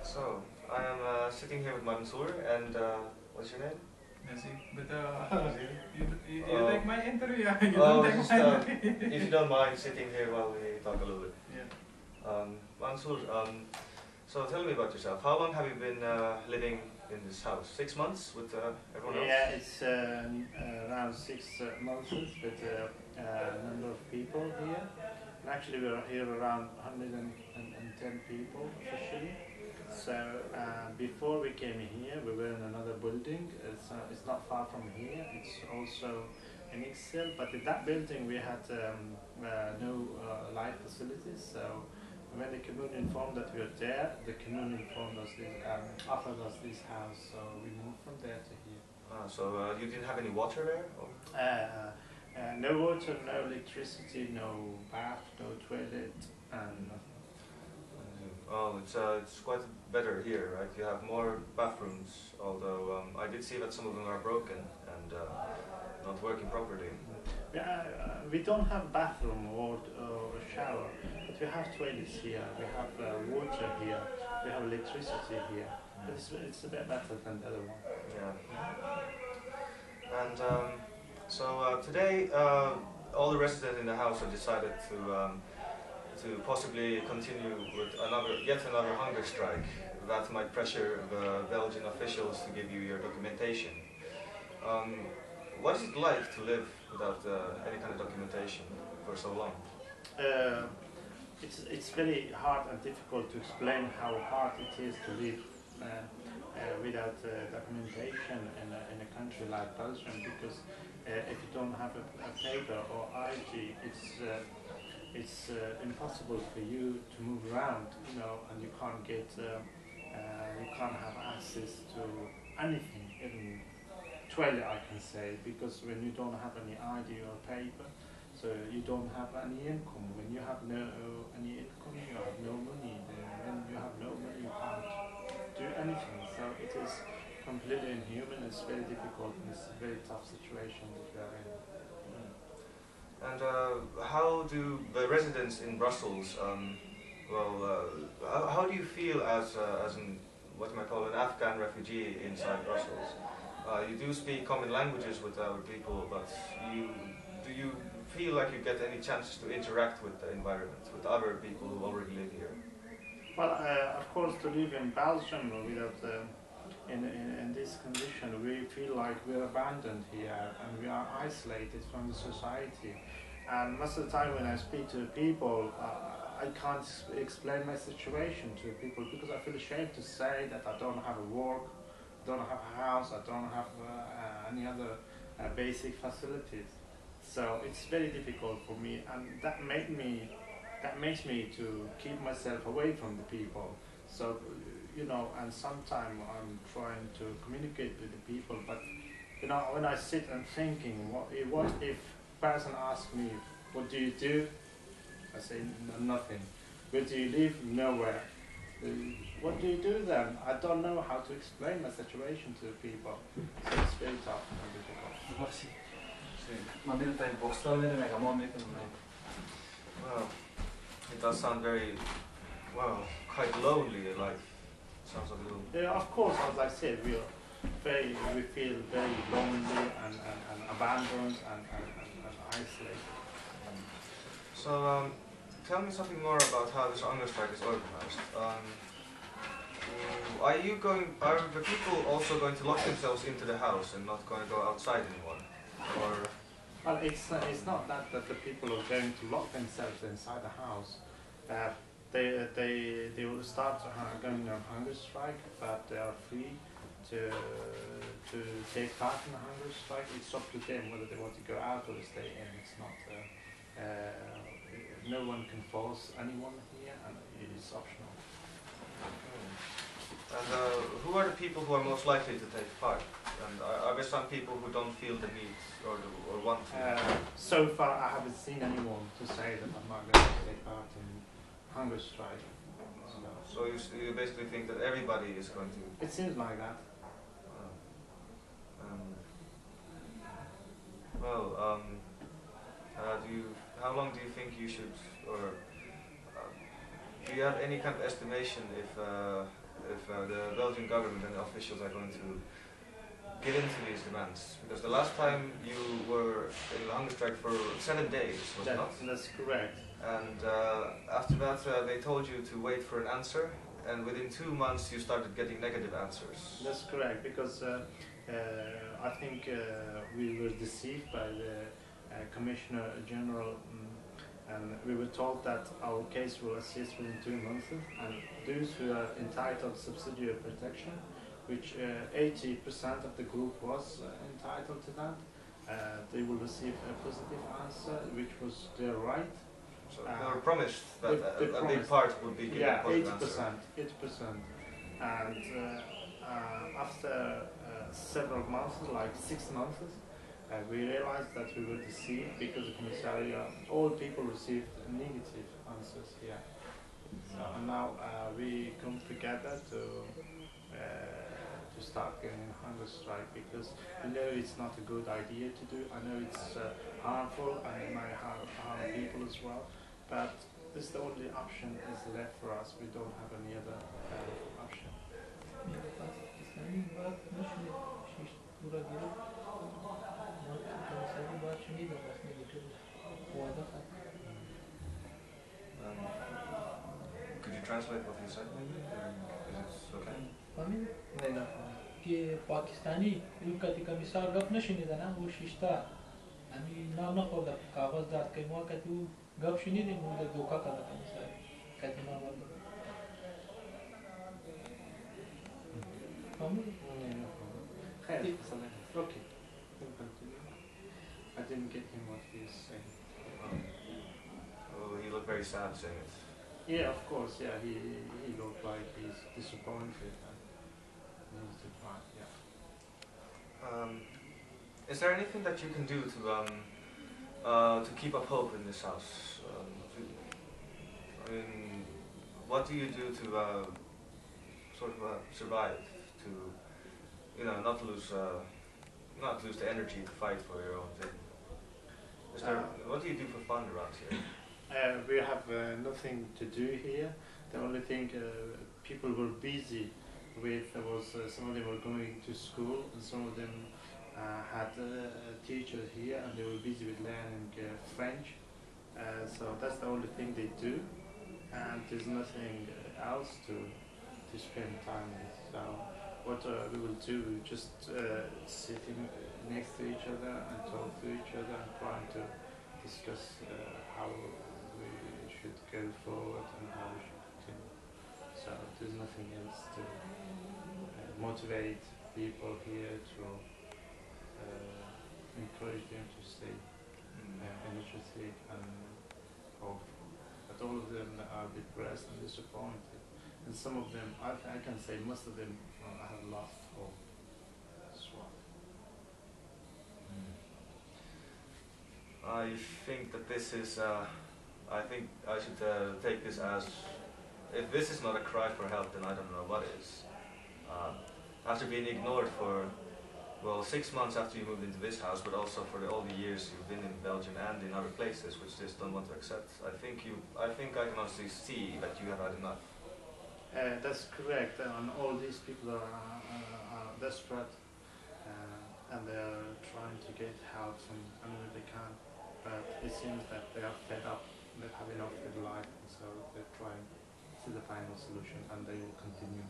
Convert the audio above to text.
So, I am sitting here with Mansur, and what's your name? Yes, but you take my interview. You Oh, don't take just my interview. if you don't mind sitting here while we talk a little bit. Yeah. Mansur, so tell me about yourself. How long have you been living in this house? 6 months with everyone else? Yeah, it's around 6 months with a number of people here. And actually, we're here around 110 people officially. So before we came here, we were in another building. It's not far from here. It's also an Excel, but in that building we had no life facilities. So when the community informed that we were there, the community informed us offered us this house. So we moved from there to here. So you didn't have any water there? No water, no electricity, no bath, no toilet, and Oh, it's quite better here, right? You have more bathrooms, although I did see that some of them are broken and not working properly. yeah, we don't have bathroom or shower, but we have toilets here, we have water here, we have electricity here. But it's a bit better than the other one. Yeah. And so today, all the residents in the house have decided to possibly continue with yet another hunger strike that might pressure the Belgian officials to give you your documentation. What is it like to live without any kind of documentation for so long? It's very hard and difficult to explain how hard it is to live without documentation in a country like Belgium, because if you don't have a paper or ID, it's impossible for you to move around, you know, and you can't get, you can't have access to anything, even toilet, I can say, because when you don't have any ID or paper, so you don't have any income. When you have any income, you have no money. When you have no money, you can't do anything. So it is completely inhuman. It's very difficult, and it's a very tough situation that we are in. And how do the residents in Brussels, how do you feel as what you might call an Afghan refugee inside Brussels? You do speak common languages with our people, but do you feel like you get any chances to interact with the environment, with other people who already live here? Well, of course, to live in Belgium without in this condition, we feel like we're abandoned here and we are isolated from the society. And most of the time when I speak to people, I can't explain my situation to people because I feel ashamed to say that I don't have a work, I don't have a house, I don't have any other basic facilities. So it's very difficult for me, and that makes me to keep myself away from the people. So, you know, and sometimes I'm trying to communicate with the people, but you know, when I sit and thinking, what if person asks me, what do you do? I say, nothing. Where do you live? Nowhere. What do you do then? I don't know how to explain my situation to the people. So it's very tough and difficult. Merci. Ma mine tai postallinen eikä mua mitään. Well, it does sound very, well, quite lonely, like, sounds like a little... Yeah, of course, as I said, we feel very lonely and abandoned and isolated. So, tell me something more about how this hunger strike is organized. Are the people also going to lock themselves into the house and not going to go outside anymore? Or? Well, it's not that the people are going to lock themselves inside the house. They will start going on hunger strike, but they are free to take part in the hunger strike. It's up to them whether they want to go out or stay in. It's not. No one can force anyone here, and it is optional. And who are the people who are most likely to take part? And are there some people who don't feel the need or want to? So far, I haven't seen anyone to say that I'm not going to take part in hunger strike. So you basically think that everybody is going to? It seems like that. How long do you think you should, or do you have any kind of estimation if the Belgian government and officials are going to give in to these demands? Because the last time you were in the hunger strike for 7 days, was it not? That's correct. And after that, they told you to wait for an answer, and within 2 months you started getting negative answers. That's correct, because I think we were deceived by the Commissioner General, and we were told that our case will assist within 2 months, and those who are entitled subsidiary protection, which 80% of the group was entitled to that, they will receive a positive answer, which was their right. So they were promised that a big part would be given. Yeah, a positive 80%. And after several months, like 6 months, we realized that we were deceived because the commissariat, all people received negative answers here. So now we come together to start getting a hunger strike, because we know it's not a good idea to do. I know it's harmful and it might harm people as well, but this is the only option is left for us. We don't have any other option. Could you translate what he said maybe? Is it okay? कि पाकिस्तानी उनका commissar गप नशुनिदा ना वो शिष्टा हामी नाम नखोर्दा कागज दाद के मुआ कति गप शुनिदे मुझे धोखा करना कमिसार कति नाम Okay. I didn't get him what he was saying. Oh, he looked very sad saying it. Yeah, of course. Yeah, he looked like he's disappointed. Is there anything that you can do to keep up hope in this house? I mean, what do you do to sort of survive? To not lose the energy to fight for your own thing. What do you do for fun around here? We have nothing to do here. The only thing people were busy with was some of them were going to school, and some of them had teachers here, and they were busy with learning French. So that's the only thing they do, and there's nothing else to spend time with. So what we will do, we just sitting next to each other and talk to each other and trying to discuss how we should go forward and how we should continue. So there's nothing else to motivate people here, to encourage them to stay energetic and hopeful. But all of them are depressed and disappointed. And some of them, I can say most of them have lost hope as well. I think that this is, I think I should take this as, if this is not a cry for help, then I don't know what is. After being ignored for, well, 6 months after you moved into this house, but also for all the years you've been in Belgium and in other places which just don't want to accept, I think I can honestly see that you have had enough. That's correct, and all these people are desperate, and they're trying to get help from anywhere they can, but it seems that they are fed up, they have enough with life, and so they're trying to the final solution, and they will continue.